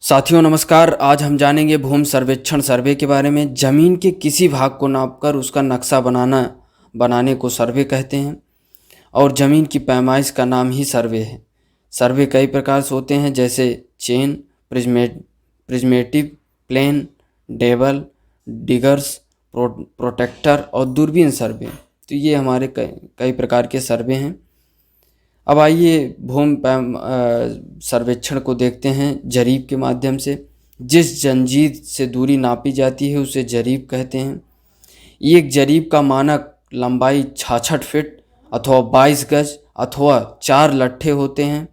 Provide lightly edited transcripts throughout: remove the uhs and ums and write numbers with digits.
साथियों नमस्कार। आज हम जानेंगे भूमि सर्वेक्षण सर्वे के बारे में। जमीन के किसी भाग को नापकर उसका नक्शा बनाने को सर्वे कहते हैं और जमीन की पैमाइश का नाम ही सर्वे है। सर्वे कई प्रकार से होते हैं, जैसे चेन, प्रिज्मेटिव, प्लेन, डेबल, डिगर्स, प्रोटेक्टर और दूरबीन सर्वे। तो ये हमारे कई प्रकार के सर्वे हैं। अब आइए सर्वेक्षण को देखते हैं जरीब के माध्यम से। जिस जंजीर से दूरी नापी जाती है उसे जरीब कहते हैं। एक जरीब का मानक लंबाई 66 फीट अथवा 22 गज अथवा 4 लट्ठे होते हैं।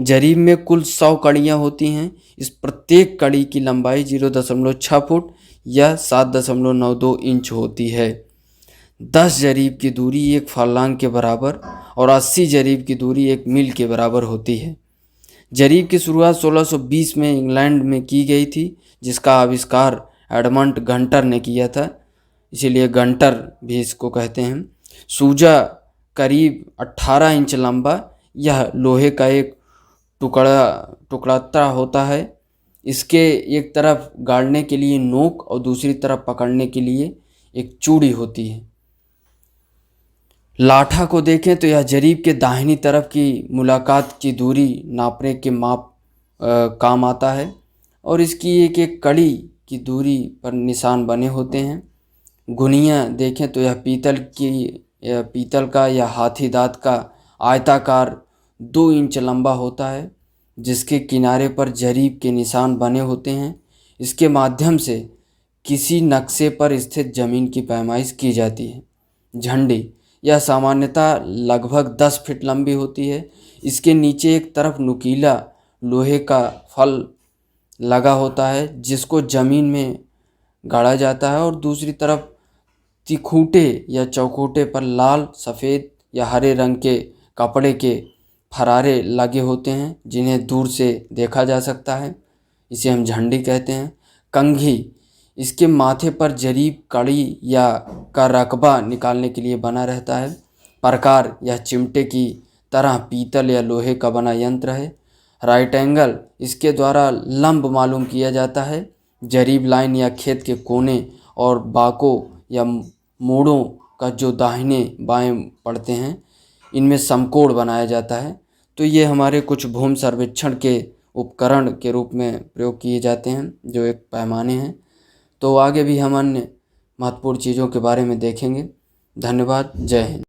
जरीब में कुल 100 कड़ियाँ होती हैं। इस प्रत्येक कड़ी की लंबाई 0.6 फुट या 7.92 इंच होती है। 10 जरीब की दूरी 1 फर्लांग के बराबर और 80 जरीब की दूरी 1 मील के बराबर होती है। जरीब की शुरुआत 1620 में इंग्लैंड में की गई थी, जिसका आविष्कार एडमंड गंटर ने किया था, इसीलिए गंटर भी इसको कहते हैं। सूजा करीब 18 इंच लंबा यह लोहे का एक टुकड़ा होता है। इसके एक तरफ गाड़ने के लिए नोक और दूसरी तरफ पकड़ने के लिए एक चूड़ी होती है। लाठा को देखें तो यह जरीब के दाहिनी तरफ की मुलाकात की दूरी नापने के काम आता है और इसकी एक एक कड़ी की दूरी पर निशान बने होते हैं। गुनिया देखें तो यह पीतल का या हाथी दांत का आयताकार 2 इंच लंबा होता है, जिसके किनारे पर जरीब के निशान बने होते हैं। इसके माध्यम से किसी नक्शे पर स्थित जमीन की पैमाइश की जाती है। झंडी यह सामान्यतः लगभग 10 फीट लंबी होती है। इसके नीचे एक तरफ नुकीला लोहे का फल लगा होता है, जिसको जमीन में गाड़ा जाता है, और दूसरी तरफ तिखूटे या चौखूटे पर लाल, सफ़ेद या हरे रंग के कपड़े के फरारे लगे होते हैं, जिन्हें दूर से देखा जा सकता है। इसे हम झंडी कहते हैं। कंघी इसके माथे पर जरीब, कड़ी या का रकबा निकालने के लिए बना रहता है। प्रकार यह चिमटे की तरह पीतल या लोहे का बना यंत्र है। राइट एंगल इसके द्वारा लंब मालूम किया जाता है। जरीब लाइन या खेत के कोने और बाकों या मोड़ों का जो दाहिने बाएं पड़ते हैं, इनमें समकोण बनाया जाता है। तो ये हमारे कुछ भूमि सर्वेक्षण के उपकरण के रूप में प्रयोग किए जाते हैं, जो एक पैमाने हैं। तो आगे भी हम अन्य महत्वपूर्ण चीज़ों के बारे में देखेंगे। धन्यवाद। जय हिंद।